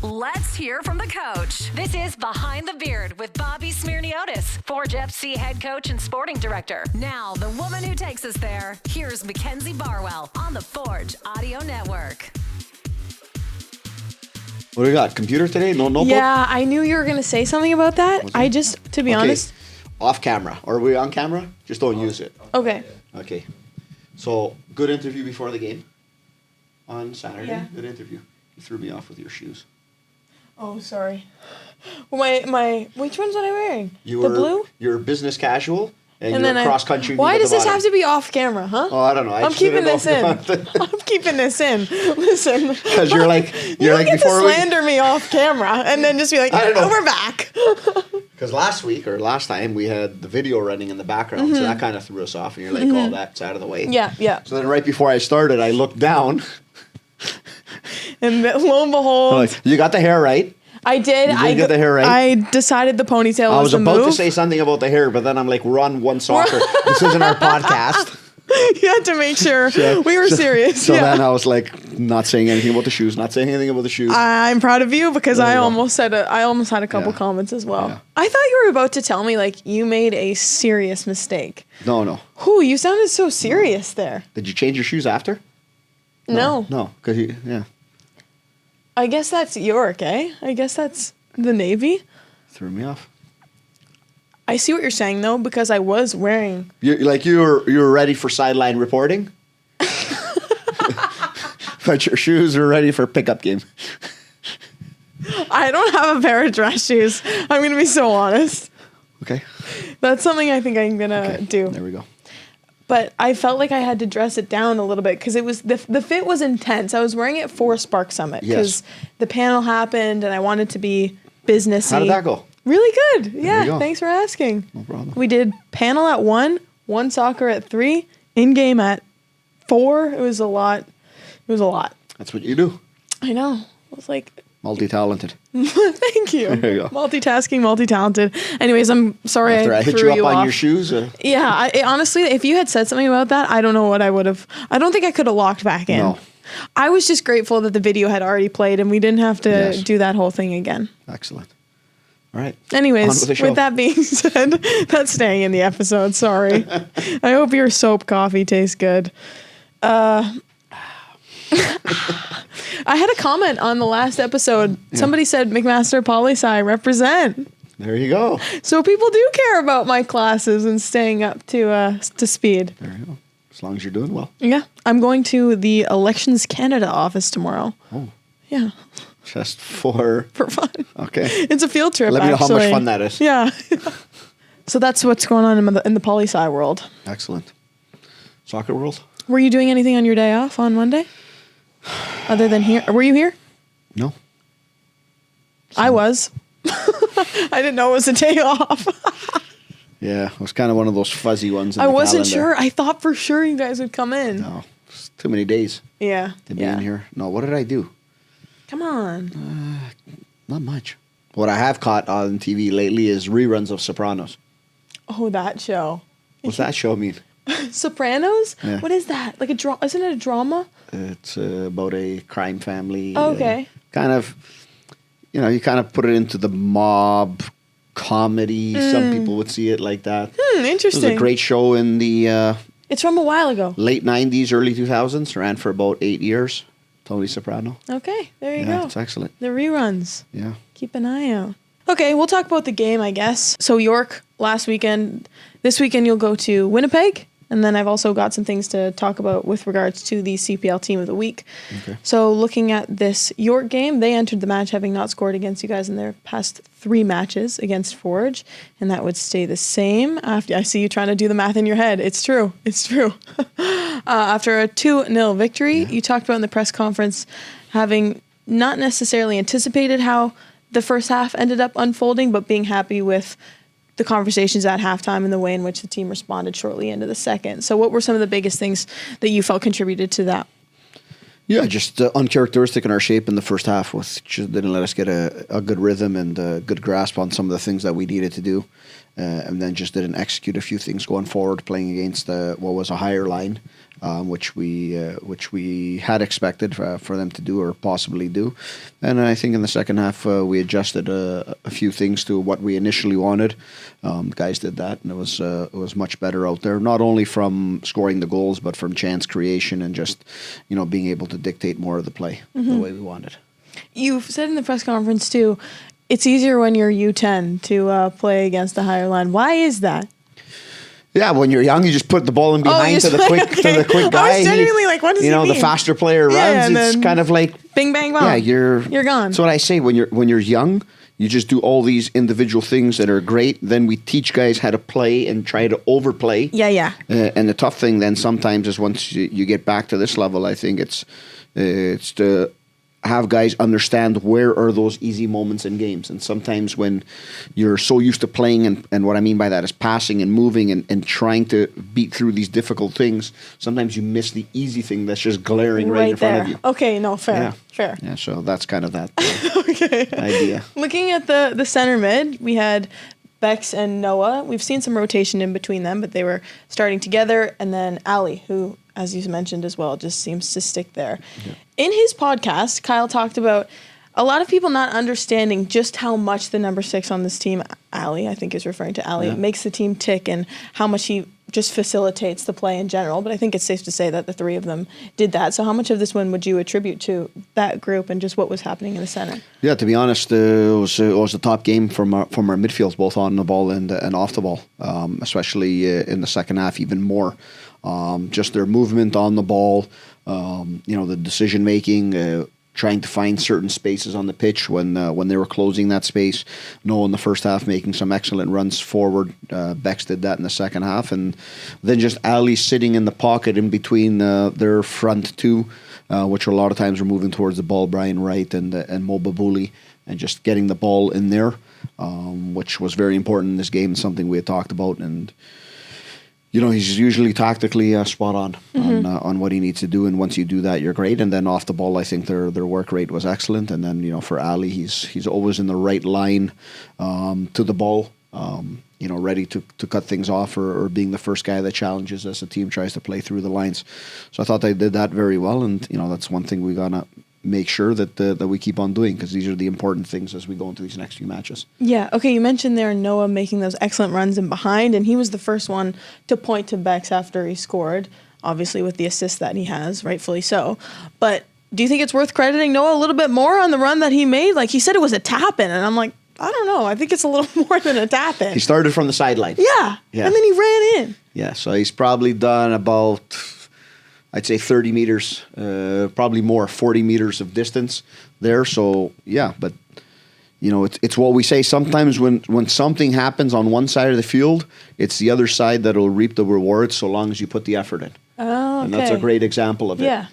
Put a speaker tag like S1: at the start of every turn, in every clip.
S1: Let's hear from the coach. This is Behind the Beard with Bobby Mackenzie, Forge FC head coach and sporting director. Now, the woman who takes us there, here's Mackenzie Barwell on the Forge Audio Network.
S2: What do we got? Computer today? No notebook?
S3: Yeah, I knew you were going to say something about that. I just, to be honest.
S2: Off camera. Are we on camera? Just don't use it.
S3: Okay.
S2: Okay. So, good interview before the game on Saturday.
S3: Yeah.
S2: Good interview. You threw me off with your shoes.
S3: Oh, sorry. My which ones was I wearing?
S2: You
S3: the
S2: were,
S3: blue?
S2: You're business casual, and
S3: then
S2: you're cross-country.
S3: Why does this have to be off camera, huh?
S2: Oh, I don't know.
S3: I'm keeping this in. I'm keeping this in. Listen.
S2: Because you're like
S3: get
S2: before
S3: to slander me off camera and then just be like, oh, we're back.
S2: Because last time we had the video running in the background, so that kind of threw us off, and you're like, oh, that's out of the way.
S3: Yeah.
S2: So then right before I started, I looked down.
S3: And lo and behold,
S2: you got the hair right.
S3: I did.
S2: You did get the hair right.
S3: I decided the ponytail was the move.
S2: I was about to say something about the hair, but then I'm like, we're on One Soccer. This isn't our podcast.
S3: You had to make sure we were serious.
S2: So then I was like, not saying anything about the shoes.
S3: I'm proud of you because I almost had a couple comments as well. Yeah. I thought you were about to tell me like you made a serious mistake.
S2: No.
S3: Whew, you sounded so serious there.
S2: Did you change your shoes after?
S3: No,
S2: because
S3: I guess that's York, eh? I guess that's the Navy.
S2: Threw me off.
S3: I see what you're saying though, because I was wearing.
S2: You were ready for sideline reporting, but your shoes were ready for pickup game.
S3: I don't have a pair of dress shoes. I'm gonna be so honest.
S2: Okay.
S3: That's something I think I'm gonna do.
S2: There we go.
S3: But I felt like I had to dress it down a little bit because it was the fit was intense. I was wearing it for Spark Summit because the panel happened and I wanted to be businessy.
S2: How did that go?
S3: Really good. Yeah, thanks for asking.
S2: No problem.
S3: We did panel at 1, One Soccer at 3, in-game at 4. It was a lot.
S2: That's what you do.
S3: I know. I was like...
S2: Multi-talented.
S3: Thank you.
S2: There you go.
S3: Multitasking, multi-talented. Anyways, I'm sorry
S2: After I hit you up on
S3: off.
S2: your shoes?
S3: Yeah, honestly, if you had said something about that, I don't know what I would have... I don't think I could have locked back in.
S2: No.
S3: I was just grateful that the video had already played and we didn't have to do that whole thing again.
S2: Excellent. All right.
S3: Anyways, with that being said, that's staying in the episode. Sorry. I hope your soap coffee tastes good. I had a comment on the last episode. Yeah. Somebody said, McMaster Poli-Sci represent.
S2: There you go.
S3: So people do care about my classes and staying up to speed.
S2: There you go. As long as you're doing well.
S3: Yeah. I'm going to the Elections Canada office tomorrow.
S2: Oh.
S3: Yeah.
S2: Just for
S3: fun.
S2: Okay.
S3: It's a field trip,
S2: Let me know how much fun that is.
S3: Yeah. So that's what's going on in the poli-sci world.
S2: Excellent. Soccer world?
S3: Were you doing anything on your day off on Monday? Other than here? Were you here?
S2: No.
S3: I was. I didn't know it was a day off.
S2: Yeah, it was kind of one of those fuzzy ones.
S3: I wasn't sure. I thought for sure you guys would come in.
S2: No, it's too many days.
S3: Yeah.
S2: To be in here. No, what did I do?
S3: Come on.
S2: Not much. What I have caught on TV lately is reruns of Sopranos.
S3: Oh, that show.
S2: What's that show mean?
S3: Sopranos?
S2: Yeah.
S3: What is that? Like isn't it a drama?
S2: It's about a crime family.
S3: Oh, okay.
S2: Kind of, you kind of put it into the mob comedy. Some people would see it like that.
S3: Interesting.
S2: It was a great show in the...
S3: it's from a while ago.
S2: Late 90s, early 2000s. Ran for about 8 years. Tony Soprano.
S3: Okay, there you go.
S2: It's excellent.
S3: The reruns.
S2: Yeah.
S3: Keep an eye out. Okay, we'll talk about the game, I guess. So York last weekend. This weekend you'll go to Winnipeg. And then I've also got some things to talk about with regards to the CPL Team of the Week.
S2: Okay.
S3: So looking at this York game, they entered the match having not scored against you guys in their past 3 matches against Forge. And that would stay the same. After I see you trying to do the math in your head. It's true. After a 2-0 victory, you talked about in the press conference having not necessarily anticipated how the first half ended up unfolding, but being happy with the conversations at halftime and the way in which the team responded shortly into the second. So what were some of the biggest things that you felt contributed to that?
S2: Yeah, just uncharacteristic in our shape in the first half, which didn't let us get a good rhythm and a good grasp on some of the things that we needed to do. And then just didn't execute a few things going forward, playing against what was a higher line. which we had expected for them to do or possibly do. And I think in the second half we adjusted a few things to what we initially wanted. The guys did that, and it was much better out there. Not only from scoring the goals, but from chance creation and just being able to dictate more of the play the way we wanted.
S3: You've said in the press conference too, it's easier when you're U10 to play against the higher line. Why is that?
S2: Yeah, when you're young, you just put the ball in behind to the quick guy.
S3: I was genuinely like, what does he mean?
S2: The faster player runs. It's kind of like
S3: bing bang bong.
S2: Yeah,
S3: you're gone.
S2: That's what I say. When you're young, you just do all these individual things that are great. Then we teach guys how to play and try to overplay.
S3: Yeah.
S2: And the tough thing then sometimes is once you get back to this level, I think it's to have guys understand where are those easy moments in games. And sometimes when you're so used to playing, and what I mean by that is passing and moving and trying to beat through these difficult things, sometimes you miss the easy thing that's just glaring right in front of you.
S3: Okay, no, fair.
S2: Yeah, so that's kind of that
S3: okay.
S2: idea.
S3: Looking at the center mid, we had Bex and Noah. We've seen some rotation in between them, but they were starting together. And then Ali, who, as you mentioned as well, just seems to stick there. Yeah. In his podcast, Kyle talked about a lot of people not understanding just how much the number 6 on this team, Ali, I think is referring to Ali, makes the team tick and how much he just facilitates the play in general. But I think it's safe to say that the three of them did that. So how much of this win would you attribute to that group and just what was happening in the center? Yeah,
S2: to be honest, it was a top game from our midfields, both on the ball and off the ball, especially in the second half even more. Just their movement on the ball, the decision making, trying to find certain spaces on the pitch when they were closing that space. Noah in the first half making some excellent runs forward. Bex did that in the second half, and then just Ali sitting in the pocket in between their front two, which a lot of times were moving towards the ball. Brian Wright and Mo Babuli, and just getting the ball in there, which was very important in this game. Something we had talked about, and he's usually tactically spot on what he needs to do, and once you do that, you're great. And then off the ball, I think their work rate was excellent. And then for Ali, he's always in the right line to the ball, ready to cut things off or being the first guy that challenges as the team tries to play through the lines. So I thought they did that very well, and that's one thing we gotta make sure that we keep on doing, because these are the important things as we go into these next few matches. Yeah, okay, you mentioned there Noah making those excellent runs in behind, and he was the first one to point to Bex after he scored, obviously with the assist that he has, rightfully so. But do you think it's worth crediting Noah a little bit more on the run that he made? Like, he said it was a tap-in, and I'm like, I don't know, I think it's a little more than a tap-in. He started from the sideline.
S3: Yeah, and then he ran in.
S2: Yeah, so he's probably done about, I'd say 30 meters, probably more, 40 meters of distance there. So, yeah, but, it's what we say. Sometimes when something happens on one side of the field, it's the other side that will reap the rewards so long as you put the effort in. Oh, okay. And that's a great example of it. Yeah.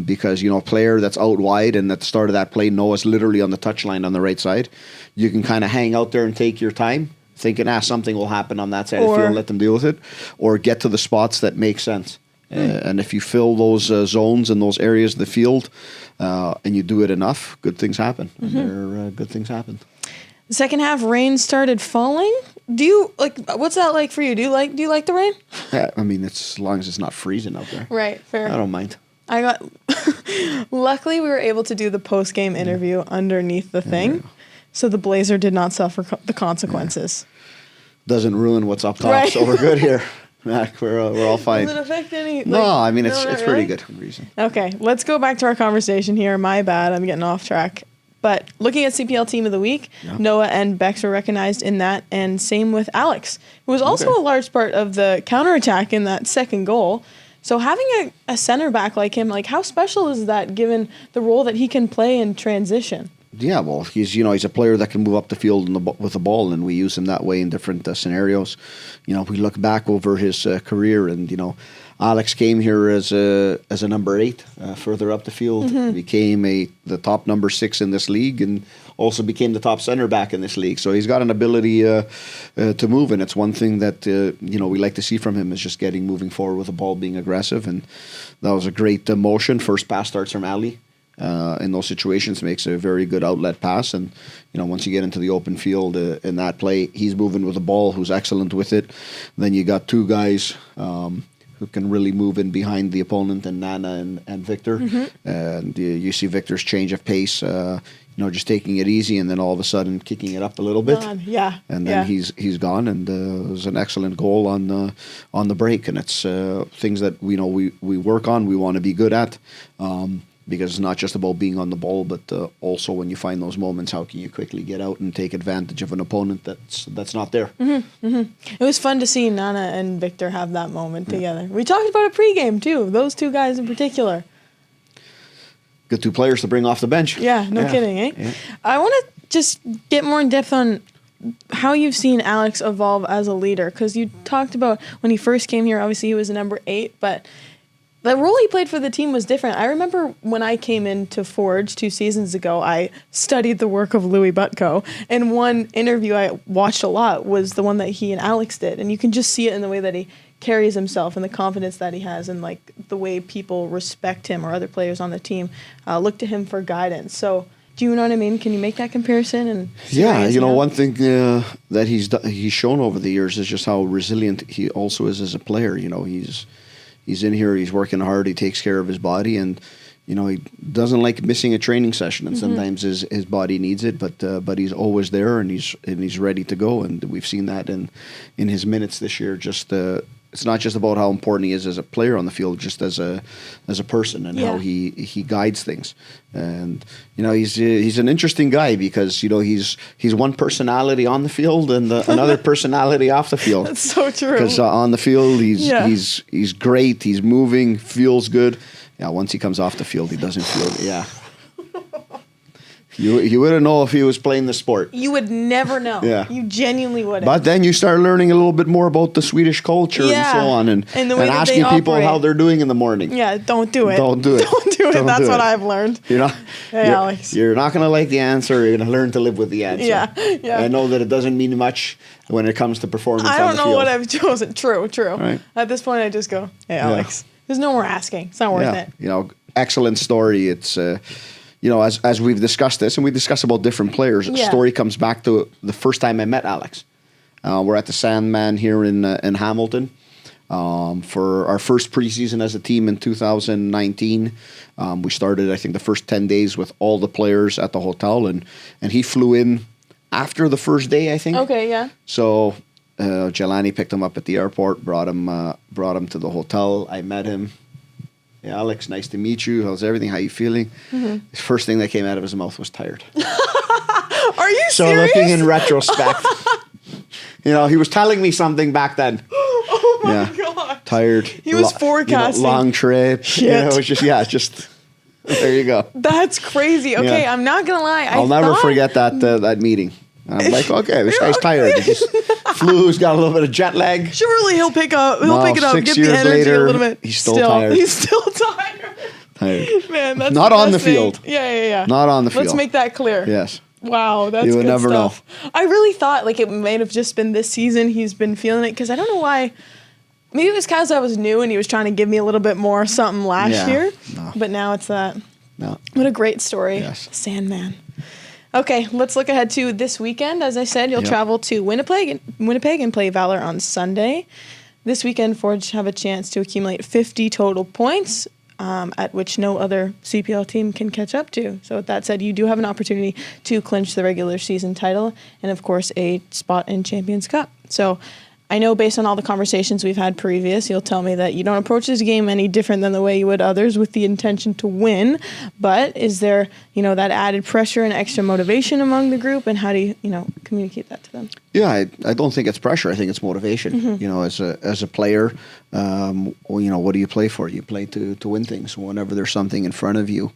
S2: Because, a player that's out wide and at the start of that play, Noah's literally on the touchline on the right side, you can kind of hang out there and take your time, thinking, something will happen on that side of the field, let them deal with it, or get to the spots that make sense. And if you fill those zones and those areas of the field, and you do it enough, good things happen. Good things happen. The second half, rain started falling. Do you what's that like for you? Do you like the rain? Yeah, I mean, it's as long as it's not freezing out there. Right, fair. I don't mind. Luckily, we were able to do the post-game interview underneath the thing, so the Blazer did not suffer the consequences. Doesn't ruin what's up top, right. So we're good here. We're all fine. Does it affect any? No, I mean, it's pretty good. Okay, let's go back to our conversation here. My bad, I'm getting off track. But looking at CPL Team of the Week, Noah and Bex were recognized in that, and same with Alex, who was also a large part of the counterattack in that second goal. So having a center back like him, how special is that given the role that he can play in transition? Yeah, well, he's a player that can move up the field with the ball, and we use him that way in different scenarios. We look back over his career, and Alex came here as a number 8, further up the field, became the top number 6 in this league, and also became the top center back in this league. So he's got an ability to move, and it's one thing that we like to see from him is just moving forward with the ball, being aggressive, and that was a great motion. First pass starts from Ali. In those situations, makes a very good outlet pass, and once you get into the open field in that play, he's moving with the ball, who's excellent with it. Then you got two guys who can really move in behind the opponent, and Nana and Victor. And you see Victor's change of pace, just taking it easy, and then all of a sudden kicking it up a little bit. And then he's gone, and it was an excellent goal on the break. And it's things that we work on, we want to be good at. Because it's not just about being on the ball, but also when you find those moments, how can you quickly get out and take advantage of an opponent that's not there?
S3: It was fun to see Nana and Victor have that moment together. We talked about it pregame too. Those two guys in particular.
S2: Good two players to bring off the bench.
S3: Yeah, no kidding, eh? Yeah. I want to just get more in depth on how you've seen Alex evolve as a leader, because you talked about when he first came here, obviously he was a number 8, but the role he played for the team was different. I remember when I came into Forge 2 seasons ago, I studied the work of Louis Butko, and one interview I watched a lot was the one that he and Alex did, and you can just see it in the way that he carries himself and the confidence that he has, and like the way people respect him or other players on the team look to him for guidance. So do you know what I mean? Can you make that comparison? And
S2: one thing that he's shown over the years is just how resilient he also is as a player. He's in here, he's working hard, he takes care of his body, and he doesn't like missing a training session, and sometimes his body needs it, but he's always there, and he's ready to go, and we've seen that in his minutes this year. Just it's not just about how important he is as a player on the field, just as a person, and how he guides things. And he's an interesting guy, because he's one personality on the field and another personality off the field.
S3: That's so true.
S2: Because on the field he's great, he's moving, feels good. Yeah, once he comes off the field, he doesn't feel. Yeah. You wouldn't know if he was playing the sport.
S3: You would never know.
S2: Yeah.
S3: You genuinely wouldn't.
S2: But then you start learning a little bit more about the Swedish culture and so on, and
S3: the way that
S2: asking
S3: they
S2: people
S3: operate.
S2: how they're doing in the morning.
S3: Yeah, don't do it.
S2: Don't do it.
S3: Don't do it. That's what I've learned. Alex.
S2: You're not going to like the answer. You're going to learn to live with the answer.
S3: Yeah.
S2: I know that it doesn't mean much when it comes to performance on the field.
S3: I don't know what I've chosen. True.
S2: Right.
S3: At this point, I just go, hey, Alex, there's no more asking. It's not worth it.
S2: Excellent story. It's... as we've discussed this, and we discuss about different players, the story comes back to the first time I met Alex. We're at the Sandman here in Hamilton for our first preseason as a team in 2019. We started, I think, the first 10 days with all the players at the hotel, and he flew in after the first day, I think.
S3: Okay, yeah.
S2: So Jelani picked him up at the airport, brought him to the hotel. I met him. Hey, Alex, nice to meet you. How's everything? How you feeling? The first thing that came out of his mouth was tired.
S3: Are you serious?
S2: So looking in retrospect, he was telling me something back then.
S3: Oh my God.
S2: Tired.
S3: He was forecasting.
S2: Long trip.
S3: Shit.
S2: It was just there you go.
S3: That's crazy. Okay, I'm not going to lie.
S2: I'll never forget that meeting. I'm like, okay, this guy's tired. He just flew. He's got a little bit of jet lag.
S3: Surely he'll pick it up. Get the energy
S2: later,
S3: a little bit.
S2: He's still tired.
S3: He's still tired. Man, that's
S2: not on the field.
S3: Yeah.
S2: Not on the field.
S3: Let's make that clear.
S2: Yes.
S3: Wow, that's
S2: you would
S3: good
S2: never
S3: stuff.
S2: know.
S3: I really thought it might have just been this season he's been feeling it, because I don't know why. Maybe it was because I was new and he was trying to give me a little bit more something last year.
S2: No.
S3: But now it's that.
S2: No.
S3: What a great story.
S2: Yes.
S3: Sandman. Okay, let's look ahead to this weekend. As I said, you'll travel to Winnipeg and play Valour on Sunday. This weekend, Forge have a chance to accumulate 50 total points, at which no other CPL team can catch up to. So with that said, you do have an opportunity to clinch the regular season title and, of course, a spot in Champions Cup. So I know based on all the conversations we've had previous, you'll tell me that you don't approach this game any different than the way you would others with the intention to win. But is there, that added pressure and extra motivation among the group, and how do you, communicate that to them?
S2: Yeah, I don't think it's pressure. I think it's motivation. As a player, what do you play for? You play to win things. Whenever there's something in front of you,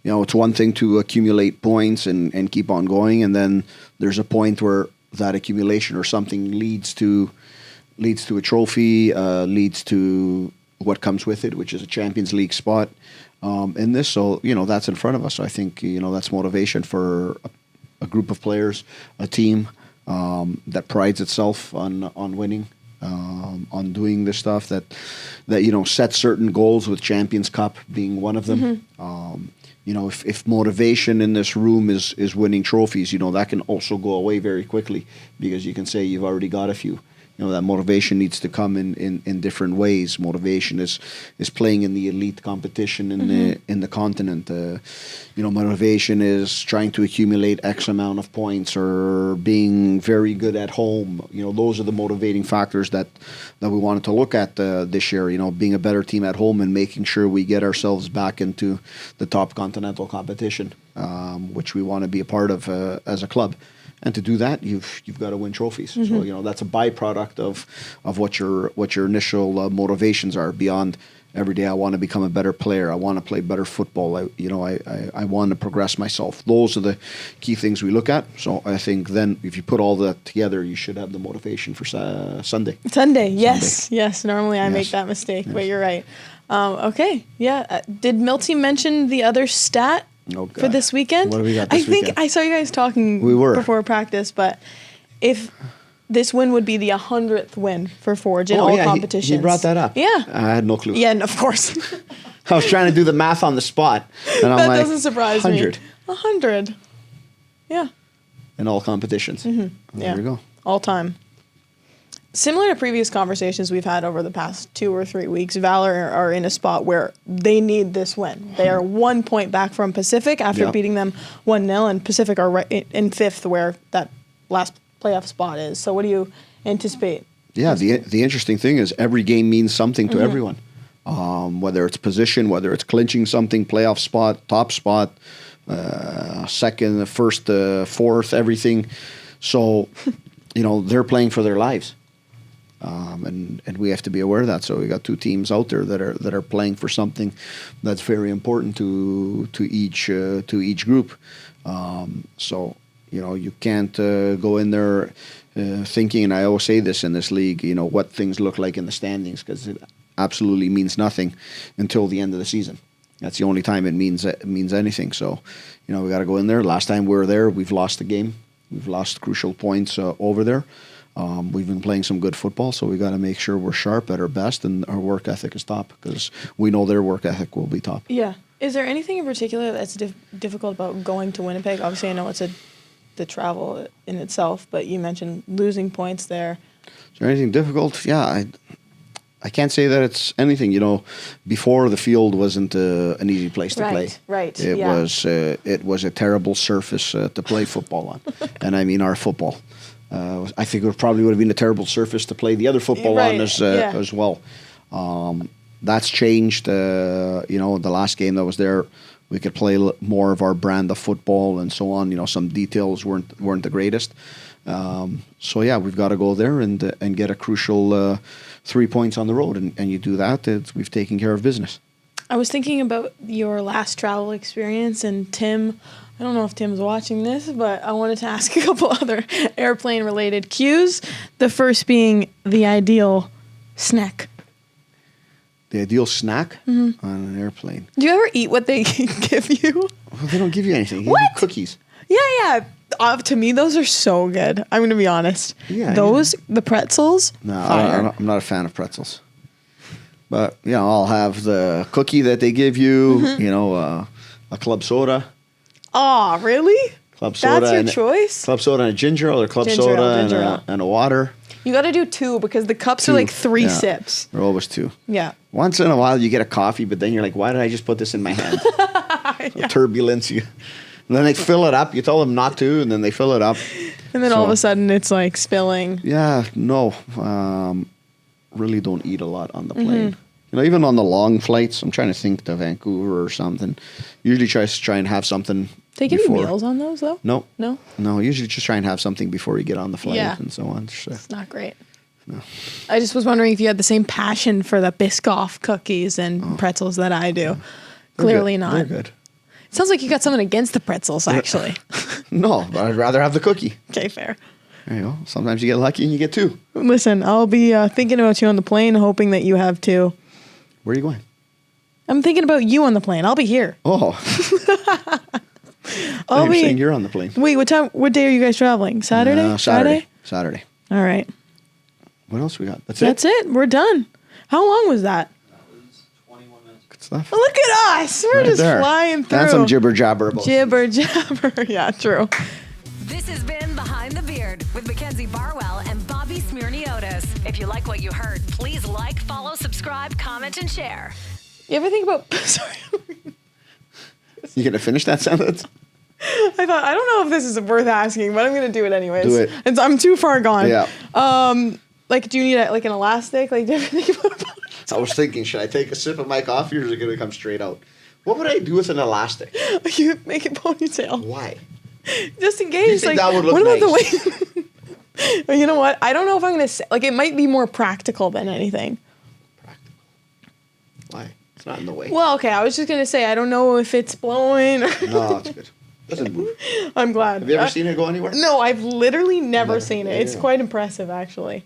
S2: it's one thing to accumulate points and keep on going, and then there's a point where that accumulation or something leads to a trophy, leads to what comes with it, which is a Champions League spot in this. So, that's in front of us. So I think, that's motivation for a group of players, a team that prides itself on winning, on doing this stuff that sets certain goals, with Champions Cup being one of them. If motivation in this room is winning trophies, that can also go away very quickly, because you can say you've already got a few. that motivation needs to come in different ways. Motivation is playing in the elite competition in the continent. Motivation is trying to accumulate X amount of points or being very good at home. Those are the motivating factors that we wanted to look at this year. Being a better team at home and making sure we get ourselves back into the top continental competition, which we want to be a part of as a club. And to do that, you've got to win trophies. So that's a byproduct of what your initial motivations are. Beyond every day, I want to become a better player. I want to play better football. I want to progress myself. Those are the key things we look at. So I think then, if you put all that together, you should have the motivation for Sunday.
S3: Yes. Normally I make that mistake, but you're right. Okay, yeah. Did Milty mention the other stat? For this weekend?
S2: What do we got this weekend?
S3: I think I saw you guys talking before practice, but if this win would be the 100th win for Forge in all competitions.
S2: He brought that up.
S3: Yeah.
S2: I had no clue.
S3: Yeah, and of course.
S2: I was trying to do the math on the spot. And
S3: that doesn't surprise
S2: 100.
S3: me. 100. Yeah.
S2: In all competitions. There we go.
S3: All time. Similar to previous conversations we've had over the past 2 or 3 weeks, Valour are in a spot where they need this win. They are 1 point back from Pacific after beating them 1-0, and Pacific are right in 5th where that last playoff spot is. So what do you anticipate?
S2: Yeah, the interesting thing is every game means something to everyone. Whether it's position, whether it's clinching something, playoff spot, top spot, second, first, fourth, everything. So, they're playing for their lives. And we have to be aware of that. So we got 2 teams out there that are playing for something that's very important to each group. So you can't go in there thinking, and I always say this in this league, what things look like in the standings, because it absolutely means nothing until the end of the season. That's the only time it means anything. So we got to go in there. Last time we were there, we've lost the game. We've lost crucial points over there. We've been playing some good football, so we got to make sure we're sharp at our best and our work ethic is top, because we know their work ethic will be top.
S3: Yeah. Is there anything in particular that's difficult about going to Winnipeg? Obviously, I know it's the travel in itself, but you mentioned losing points there.
S2: Is there anything difficult? Yeah, I can't say that it's anything. Before, the field wasn't an easy place to play.
S3: Right.
S2: It was a terrible surface to play football on, and I mean our football. I think it probably would have been a terrible surface to play the other football on as well. That's changed. The last game that was there, we could play more of our brand of football and so on. Some details weren't the greatest. So yeah, we've got to go there and get a crucial 3 points on the road, and you do that, we've taken care of business.
S3: I was thinking about your last travel experience, and Tim. I don't know if Tim's watching this, but I wanted to ask a couple other airplane-related cues. The first being the ideal snack.
S2: The ideal snack on an airplane.
S3: Do you ever eat what they give you?
S2: Well, they don't give you anything. They
S3: What?
S2: give you cookies.
S3: Yeah. To me, those are so good. I'm going to be honest.
S2: Yeah.
S3: The pretzels.
S2: No, I'm not a fan of pretzels. But, I'll have the cookie that they give you, a club soda.
S3: Oh, really?
S2: Club soda.
S3: That's your choice?
S2: Club soda and a ginger ale, or club soda and a water.
S3: You got to do 2 because the cups are like 3 sips.
S2: They're always 2.
S3: Yeah.
S2: Once in a while you get a coffee, but then you're like, why did I just put this in my hand? Turbulence. And then they fill it up. You tell them not to, and then they fill it up.
S3: And then all of a sudden it's like spilling.
S2: Yeah, no. Really don't eat a lot on the plane. Even on the long flights, I'm trying to think to Vancouver or something. Usually try and have something.
S3: They give you meals on those though?
S2: No.
S3: No?
S2: No, usually just try and have something before you get on the flight and so on. So.
S3: It's not great.
S2: No.
S3: I just was wondering if you had the same passion for the Biscoff cookies and pretzels that I do. Clearly not.
S2: They're good.
S3: It sounds like you got something against the pretzels, actually.
S2: No, but I'd rather have the cookie.
S3: Okay, fair.
S2: There you go. Sometimes you get lucky and you get 2.
S3: Listen, I'll be thinking about you on the plane, hoping that you have 2.
S2: Where are you going?
S3: I'm thinking about you on the plane. I'll be here.
S2: Oh. You're saying you're on the plane.
S3: Wait, what day are you guys traveling? Saturday?
S2: Saturday.
S3: All right.
S2: What else we got?
S3: That's it. We're done. How long was that?
S4: That was 21 minutes.
S2: Good stuff.
S3: Look at us. We're just flying through.
S2: That's some jibber jabber.
S3: Jibber jabber. Yeah, true.
S1: This has been Behind the Beard with Mackenzie Barwell and Bobby Bobby Mackenzie. If you like what you heard, please like, follow, subscribe, comment, and share.
S3: You ever think about... Sorry.
S2: You gonna finish that sentence?
S3: I thought, I don't know if this is worth asking, but I'm going to do it anyways.
S2: Do it.
S3: I'm too far gone.
S2: Yeah.
S3: Like, do you need an elastic? Like, do you ever think about
S2: I was thinking, should I take a sip of my coffee or is it gonna come straight out? What would I do with an elastic?
S3: You make it ponytail.
S2: Why?
S3: Just in case.
S2: You think that would look
S3: what about
S2: nice?
S3: the way... You know what? I don't know if I'm going to say... Like, it might be more practical than anything.
S2: Practical. Why? It's not in the way.
S3: Well, okay, I was just going to say, I don't know if it's blowing.
S2: No, it's good. Doesn't move.
S3: I'm glad.
S2: Have you ever seen it go anywhere?
S3: No, I've literally never seen it. It's
S2: Yeah.
S3: quite impressive, actually.